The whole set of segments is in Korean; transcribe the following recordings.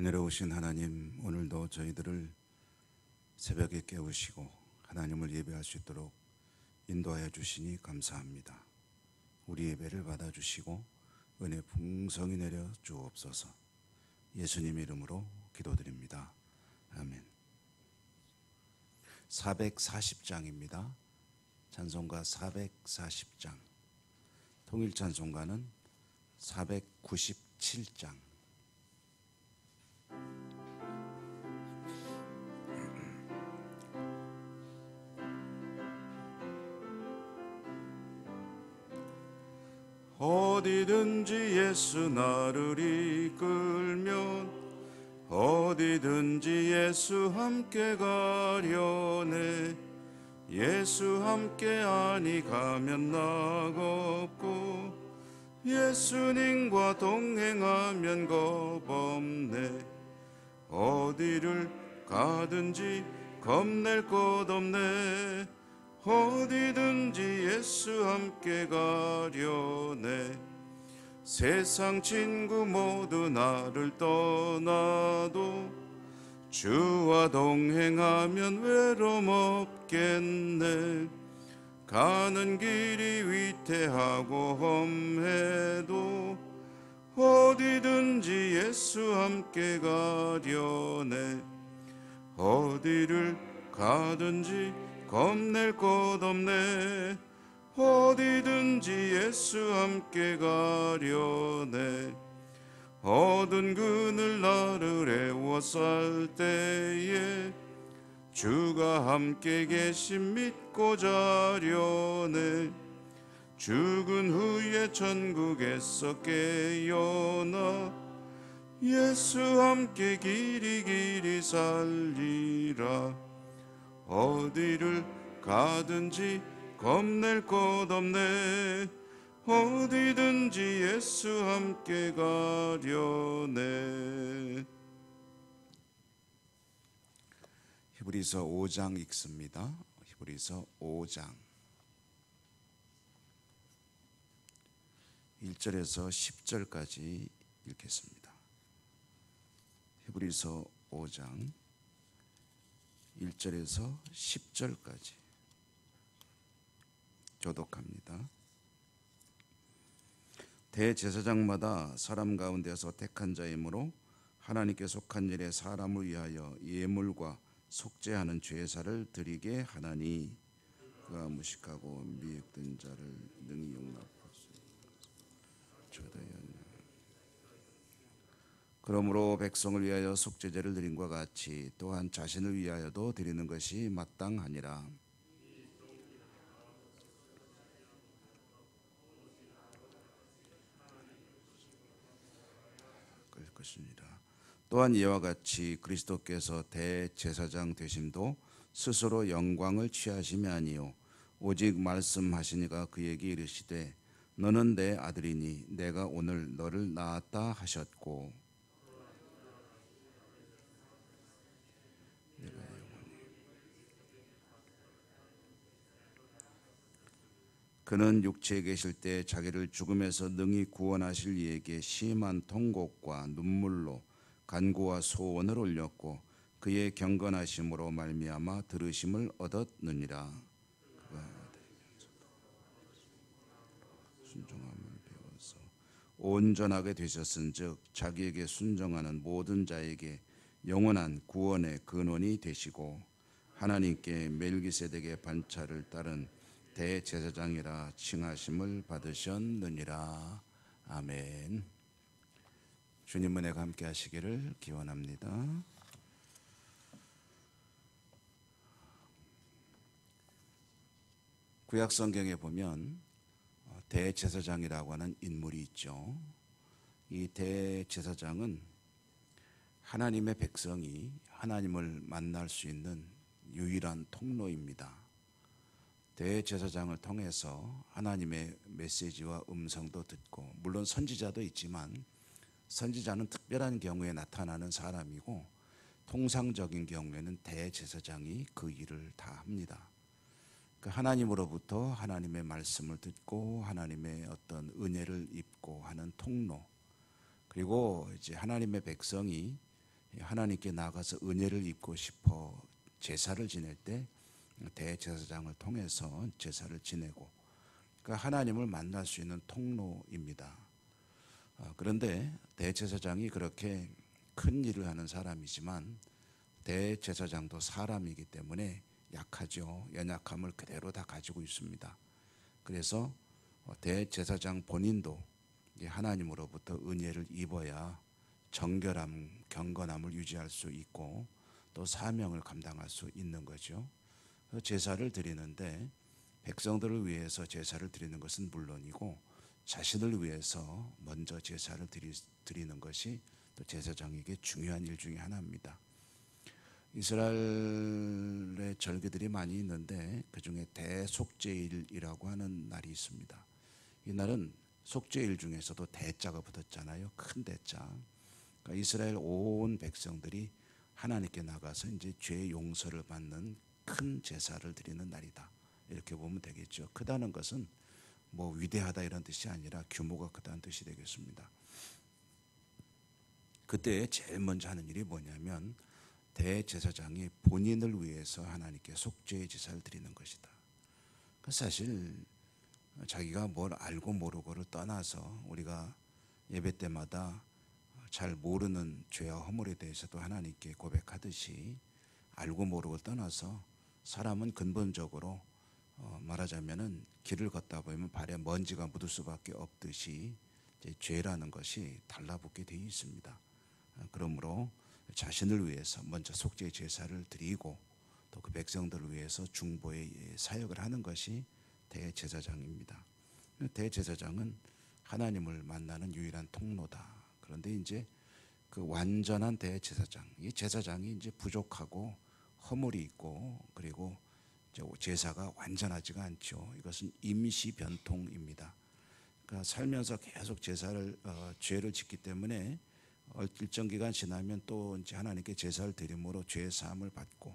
은혜로우신 하나님, 오늘도 저희들을 새벽에 깨우시고 하나님을 예배할 수 있도록 인도하여 주시니 감사합니다. 우리 예배를 받아주시고 은혜 풍성히 내려 주옵소서. 예수님 이름으로 기도드립니다. 아멘. 440장입니다. 찬송가 440장. 통일 찬송가는 497장. 어디든지 예수 나를 이끌면 어디든지 예수 함께 가려네. 예수 함께 아니 가면 나겁고 예수님과 동행하면 겁없네. 어디를 가든지 겁낼 것 없네. 어디든지 예수 함께 가려네. 세상 친구 모두 나를 떠나도 주와 동행하면 외로움 없겠네. 가는 길이 위태하고 험해도 어디든지 예수 함께 가려네. 어디를 가든지 겁낼 것 없네. 어디든지 예수 함께 가려네. 어두운 그늘 나를 애워쌀 때에 주가 함께 계심 믿고 자려네. 죽은 후에 천국에서 깨어나 예수 함께 길이 살리라. 어디를 가든지 겁낼 것 없네. 어디든지 예수 함께 가려네. 히브리서 5장 읽습니다. 히브리서 5장 1절에서 10절까지 읽겠습니다. 히브리서 5장 1절에서 10절까지 교독합니다. 대제사장마다 사람 가운데서 택한 자이므로 하나님께 속한 일에 사람을 위하여 예물과 속죄하는 제사를 드리게 하나니 그가 무식하고 미혹된 자를 능히 용납하소서. 그러므로 백성을 위하여 속죄제를 드림과 같이 또한 자신을 위하여도 드리는 것이 마땅하니라. 또한 이와 같이 그리스도께서 대제사장 되심도 스스로 영광을 취하심이 아니요 오직 말씀하시니가 그에게 이르시되 너는 내 아들이니 내가 오늘 너를 낳았다 하셨고 그는 육체에 계실 때 자기를 죽음에서 능히 구원하실 이에게 심한 통곡과 눈물로 간구와 소원을 올렸고 그의 경건하심으로 말미암아 들으심을 얻었느니라. 그가 순종함을 배워서 온전하게 되셨은즉 자기에게 순종하는 모든 자에게 영원한 구원의 근원이 되시고 하나님께 멜기세덱의 반차를 따른 대제사장이라 칭하심을 받으셨느니라. 아멘. 주님 은혜가 함께 하시기를 기원합니다. 구약 성경에 보면 대제사장이라고 하는 인물이 있죠. 이 대제사장은 하나님의 백성이 하나님을 만날 수 있는 유일한 통로입니다. 대제사장을 통해서 하나님의 메시지와 음성도 듣고, 물론 선지자도 있지만 선지자는 특별한 경우에 나타나는 사람이고 통상적인 경우에는 대제사장이 그 일을 다 합니다. 하나님으로부터 하나님의 말씀을 듣고 하나님의 어떤 은혜를 입고 하는 통로, 그리고 이제 하나님의 백성이 하나님께 나가서 은혜를 입고 싶어 제사를 지낼 때 대제사장을 통해서 제사를 지내고, 그러니까 하나님을 만날 수 있는 통로입니다. 그런데 대제사장이 그렇게 큰 일을 하는 사람이지만 대제사장도 사람이기 때문에 약하죠. 연약함을 그대로 다 가지고 있습니다. 그래서 대제사장 본인도 하나님으로부터 은혜를 입어야 정결함, 경건함을 유지할 수 있고 또 사명을 감당할 수 있는 거죠. 제사를 드리는데 백성들을 위해서 제사를 드리는 것은 물론이고 자신을 위해서 먼저 제사를 드리는 것이 또 제사장에게 중요한 일 중에 하나입니다. 이스라엘의 절기들이 많이 있는데 그중에 대속죄일이라고 하는 날이 있습니다. 이 날은 속죄일 중에서도 대자가 붙었잖아요. 큰 대자. 그러니까 이스라엘 온 백성들이 하나님께 나가서 이제 죄 용서를 받는 큰 제사를 드리는 날이다. 이렇게 보면 되겠죠. 크다는 것은 뭐 위대하다 이런 뜻이 아니라 규모가 크다는 뜻이 되겠습니다. 그때 제일 먼저 하는 일이 뭐냐면 대제사장이 본인을 위해서 하나님께 속죄의 제사를 드리는 것이다. 사실 자기가 뭘 알고 모르고를 떠나서 우리가 예배 때마다 잘 모르는 죄와 허물에 대해서도 하나님께 고백하듯이 알고 모르고 떠나서 사람은 근본적으로 말하자면은 길을 걷다 보면 발에 먼지가 묻을 수밖에 없듯이 이제 죄라는 것이 달라붙게 되어 있습니다. 그러므로 자신을 위해서 먼저 속죄 제사를 드리고 또 그 백성들을 위해서 중보의 사역을 하는 것이 대제사장입니다. 대제사장은 하나님을 만나는 유일한 통로다. 그런데 이제 그 완전한 대제사장, 이 제사장이 이제 부족하고 허물이 있고 그리고 제사가 완전하지가 않죠. 이것은 임시 변통입니다. 그러니까 살면서 계속 죄를 짓기 때문에 일정 기간 지나면 또 이제 하나님께 제사를 드림으로 죄 사함을 받고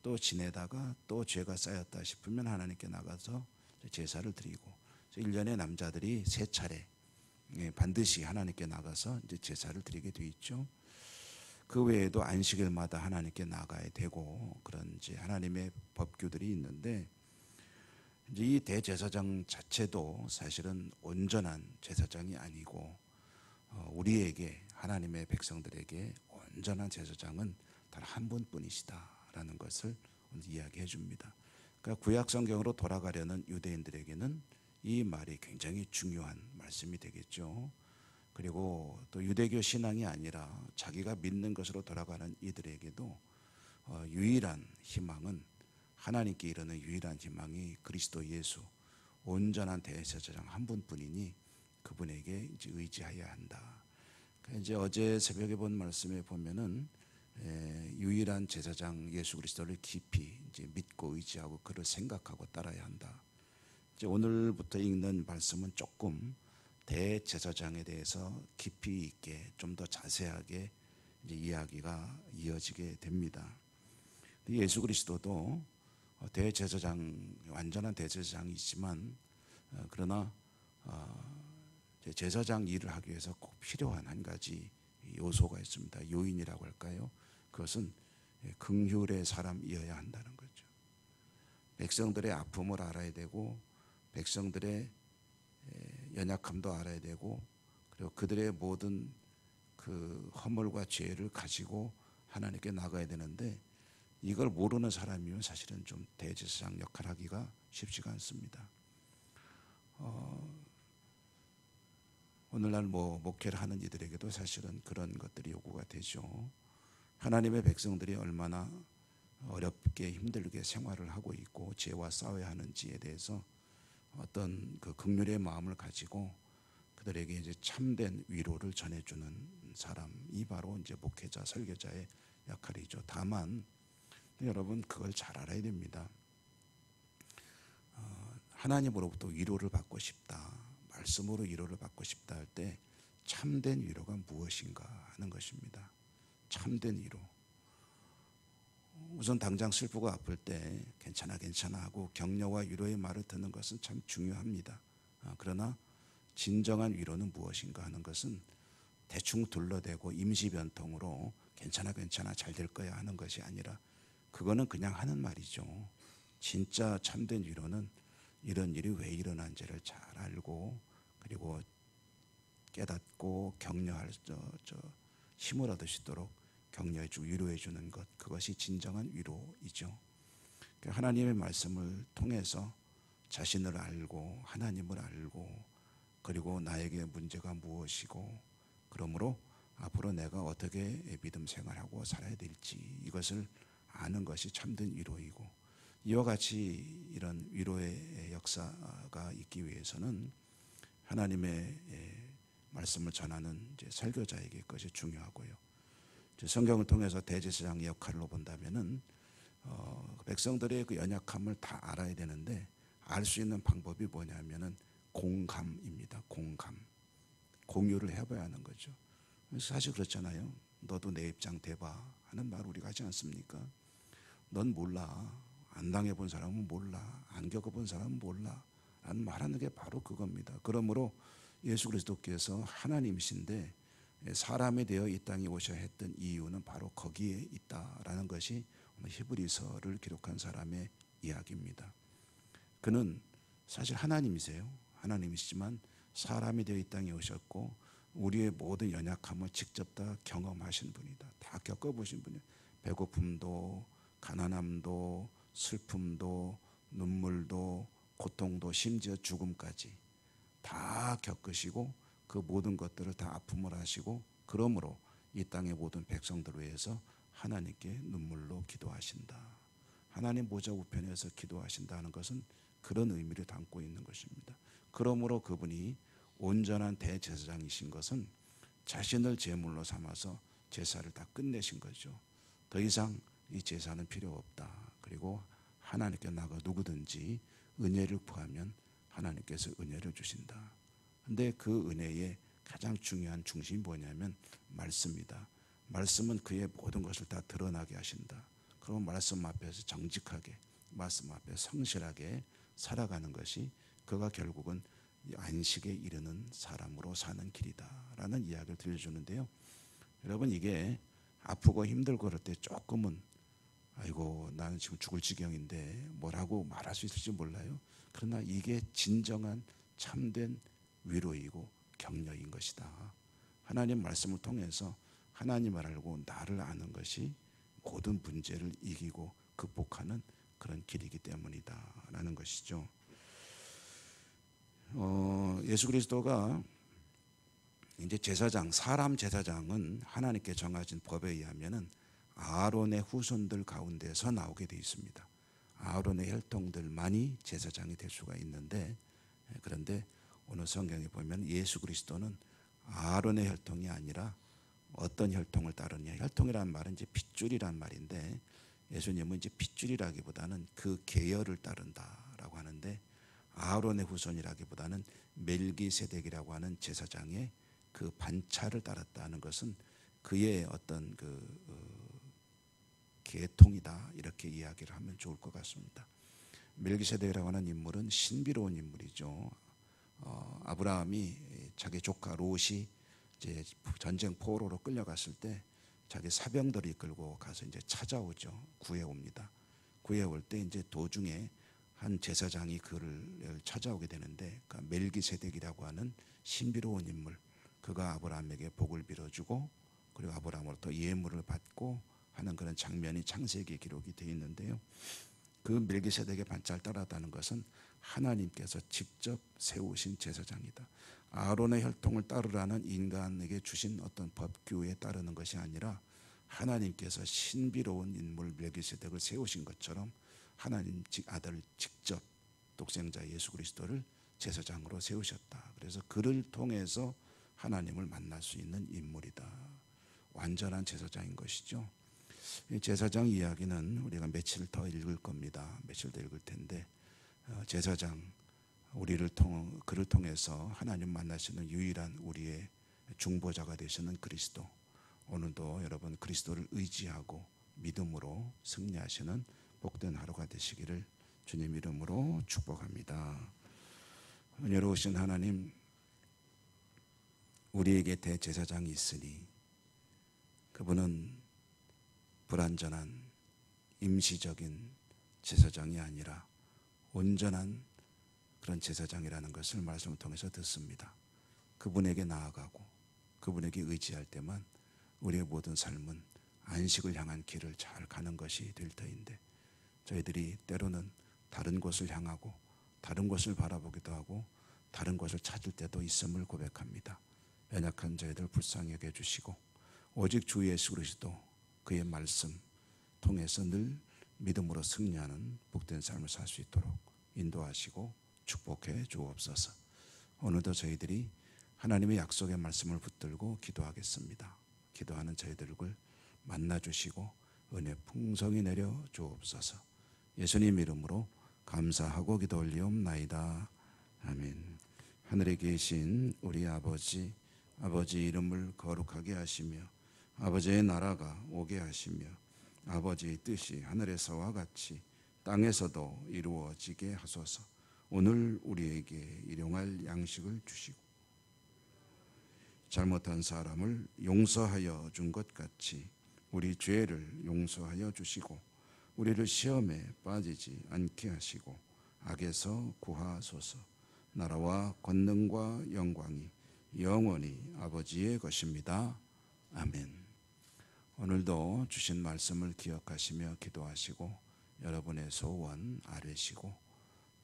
또 지내다가 또 죄가 쌓였다 싶으면 하나님께 나가서 제사를 드리고 1년에 남자들이 3차례 반드시 하나님께 나가서 이제 제사를 드리게 돼 있죠. 그 외에도 안식일마다 하나님께 나가야 되고 그런 이제 하나님의 법규들이 있는데 이제 이 대제사장 자체도 사실은 온전한 제사장이 아니고 우리에게 하나님의 백성들에게 온전한 제사장은 단 한 분뿐이시다라는 것을 이야기해 줍니다. 그러니까 구약 성경으로 돌아가려는 유대인들에게는 이 말이 굉장히 중요한 말씀이 되겠죠. 그리고 또 유대교 신앙이 아니라 자기가 믿는 것으로 돌아가는 이들에게도 유일한 희망은 하나님께 이르는 유일한 희망이 그리스도 예수 온전한 대제사장 한 분뿐이니 그분에게 이제 의지해야 한다. 그러니까 이제 어제 새벽에 본 말씀에 보면은 유일한 제사장 예수 그리스도를 깊이 이제 믿고 의지하고 그를 생각하고 따라야 한다. 이제 오늘부터 읽는 말씀은 조금 대제사장에 대해서 깊이 있게 좀 더 자세하게 이제 이야기가 이어지게 됩니다. 예수 그리스도도 대제사장 완전한 대제사장이지만 그러나 제사장 일을 하기 위해서 꼭 필요한 한 가지 요소가 있습니다. 요인이라고 할까요? 그것은 긍휼의 사람이어야 한다는 거죠. 백성들의 아픔을 알아야 되고 백성들의 연약함도 알아야 되고 그리고 그들의 모든 그 허물과 죄를 가지고 하나님께 나가야 되는데 이걸 모르는 사람이면 사실은 좀 대제사장 역할을 하기가 쉽지가 않습니다. 오늘날 목회를 하는 이들에게도 사실은 그런 것들이 요구가 되죠. 하나님의 백성들이 얼마나 어렵게 힘들게 생활을 하고 있고 죄와 싸워야 하는지에 대해서 어떤 그 긍휼의 마음을 가지고 그들에게 이제 참된 위로를 전해주는 사람이 바로 이제 목회자, 설교자의 역할이죠. 다만 여러분 그걸 잘 알아야 됩니다. 하나님으로부터 위로를 받고 싶다, 말씀으로 위로를 받고 싶다 할 때 참된 위로가 무엇인가 하는 것입니다. 참된 위로. 우선 당장 슬프고 아플 때 괜찮아 하고 격려와 위로의 말을 듣는 것은 참 중요합니다. 그러나 진정한 위로는 무엇인가 하는 것은 대충 둘러대고 임시변통으로 괜찮아 괜찮아 잘 될 거야 하는 것이 아니라 그거는 그냥 하는 말이죠. 진짜 참된 위로는 이런 일이 왜 일어난지를 잘 알고 그리고 깨닫고 격려할 힘을 얻을 수 있도록 격려해주고 위로해주는 것, 그것이 진정한 위로이죠. 하나님의 말씀을 통해서 자신을 알고 하나님을 알고 그리고 나에게 문제가 무엇이고 그러므로 앞으로 내가 어떻게 믿음 생활하고 살아야 될지 이것을 아는 것이 참된 위로이고, 이와 같이 이런 위로의 역사가 있기 위해서는 하나님의 말씀을 전하는 이제 설교자에게 그것이 중요하고요. 성경을 통해서 대제사장의 역할로 본다면은 백성들의 그 연약함을 다 알아야 되는데 알 수 있는 방법이 뭐냐면은 공감입니다. 공감, 공유를 해봐야 하는 거죠. 사실 그렇잖아요. 너도 내 입장 대봐 하는 말 우리가 하지 않습니까? 넌 몰라. 안 당해본 사람은 몰라. 안 겪어본 사람은 몰라. 라는 말하는 게 바로 그겁니다. 그러므로 예수 그리스도께서 하나님이신데 사람이 되어 이 땅에 오셔야 했던 이유는 바로 거기에 있다라는 것이 히브리서를 기록한 사람의 이야기입니다. 그는 사실 하나님이세요. 하나님이시지만 사람이 되어 이 땅에 오셨고 우리의 모든 연약함을 직접 다 경험하신 분이다. 다 겪어보신 분이에요. 배고픔도 가난함도 슬픔도 눈물도 고통도 심지어 죽음까지 다 겪으시고 그 모든 것들을 다 아픔을 하시고 그러므로 이 땅의 모든 백성들을 위해서 하나님께 눈물로 기도하신다. 하나님 보좌 우편에서 기도하신다는 것은 그런 의미를 담고 있는 것입니다. 그러므로 그분이 온전한 대제사장이신 것은 자신을 제물로 삼아서 제사를 다 끝내신 거죠. 더 이상 이 제사는 필요 없다. 그리고 하나님께 나가 누구든지 은혜를 구하면 하나님께서 은혜를 주신다. 근데 그 은혜의 가장 중요한 중심이 뭐냐면 말씀이다. 말씀은 그의 모든 것을 다 드러나게 하신다. 그럼 말씀 앞에서 정직하게, 말씀 앞에 성실하게 살아가는 것이 그가 결국은 안식에 이르는 사람으로 사는 길이다라는 이야기를 들려주는데요. 여러분, 이게 아프고 힘들고 그럴 때 조금은 아이고 나는 지금 죽을 지경인데 뭐라고 말할 수 있을지 몰라요. 그러나 이게 진정한 참된 위로이고 격려인 것이다. 하나님 말씀을 통해서 하나님을 알고 나를 아는 것이 모든 문제를 이기고 극복하는 그런 길이기 때문이다 라는 것이죠. 예수 그리스도가 이제 제사장, 사람 제사장은 하나님께 정하신 법에 의하면은 아론의 후손들 가운데서 나오게 되어 있습니다. 아론의 혈통들만이 제사장이 될 수가 있는데, 그런데 오늘 성경에 보면 예수 그리스도는 아론의 혈통이 아니라 어떤 혈통을 따르냐. 혈통이라는 말은 이제 핏줄이란 말인데 예수님은 이제 핏줄이라기보다는 그 계열을 따른다라고 하는데, 아론의 후손이라기보다는 멜기세덱이라고 하는 제사장의 그 반차를 따랐다는 것은 그의 어떤 계통이다, 이렇게 이야기를 하면 좋을 것 같습니다. 멜기세덱이라고 하는 인물은 신비로운 인물이죠. 아브라함이 자기 조카 롯이 이제 전쟁 포로로 끌려갔을 때 자기 사병들을 이끌고 가서 이제 찾아오죠. 구해옵니다. 구해올 때 이제 도중에 한 제사장이 그를 찾아오게 되는데, 그러니까 멜기세덱이라고 하는 신비로운 인물, 그가 아브라함에게 복을 빌어주고 그리고 아브라함으로부터 예물을 받고 하는 그런 장면이 창세기 기록이 되어 있는데요. 그 멜기세덱의 반차를 따랐다는 것은 하나님께서 직접 세우신 제사장이다. 아론의 혈통을 따르라는 인간에게 주신 어떤 법규에 따르는 것이 아니라 하나님께서 신비로운 인물 멜기세덱을 세우신 것처럼 하나님 아들 직접 독생자 예수 그리스도를 제사장으로 세우셨다. 그래서 그를 통해서 하나님을 만날 수 있는 인물이다. 완전한 제사장인 것이죠. 이 제사장 이야기는 우리가 며칠 더 읽을 겁니다. 며칠 더 읽을 텐데, 제사장, 그를 통해서 하나님 만나시는 유일한 우리의 중보자가 되시는 그리스도, 오늘도 여러분 그리스도를 의지하고 믿음으로 승리하시는 복된 하루가 되시기를 주님 이름으로 축복합니다. 은혜로우신 하나님, 우리에게 대제사장이 있으니 그분은 불완전한 임시적인 제사장이 아니라 온전한 그런 제사장이라는 것을 말씀을 통해서 듣습니다. 그분에게 나아가고 그분에게 의지할 때만 우리의 모든 삶은 안식을 향한 길을 잘 가는 것이 될 터인데, 저희들이 때로는 다른 곳을 향하고 다른 곳을 바라보기도 하고 다른 곳을 찾을 때도 있음을 고백합니다. 연약한 저희들 불쌍히 여겨 주시고 오직 주 예수 그리스도 그의 말씀 통해서 늘 믿음으로 승리하는 복된 삶을 살 수 있도록 인도하시고 축복해 주옵소서. 오늘도 저희들이 하나님의 약속의 말씀을 붙들고 기도하겠습니다. 기도하는 저희들을 만나 주시고 은혜 풍성히 내려 주옵소서. 예수님 이름으로 감사하고 기도 올리옵나이다. 아멘. 하늘에 계신 우리 아버지, 아버지 이름을 거룩하게 하시며 아버지의 나라가 오게 하시며 아버지의 뜻이 하늘에서와 같이 땅에서도 이루어지게 하소서. 오늘 우리에게 일용할 양식을 주시고 잘못한 사람을 용서하여 준 것 같이 우리 죄를 용서하여 주시고 우리를 시험에 빠지지 않게 하시고 악에서 구하소서. 나라와 권능과 영광이 영원히 아버지의 것입니다. 아멘. 오늘도 주신 말씀을 기억하시며 기도하시고 여러분의 소원 아뢰시고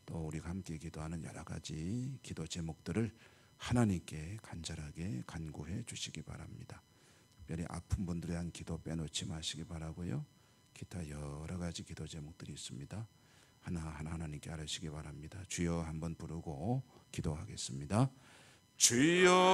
또 우리가 함께 기도하는 여러 가지 기도 제목들을 하나님께 간절하게 간구해 주시기 바랍니다. 특별히 아픈 분들에 대한 기도 빼놓지 마시기 바라고요. 기타 여러 가지 기도 제목들이 있습니다. 하나하나 하나님께 아뢰시기 바랍니다. 주여 한번 부르고 기도하겠습니다. 주여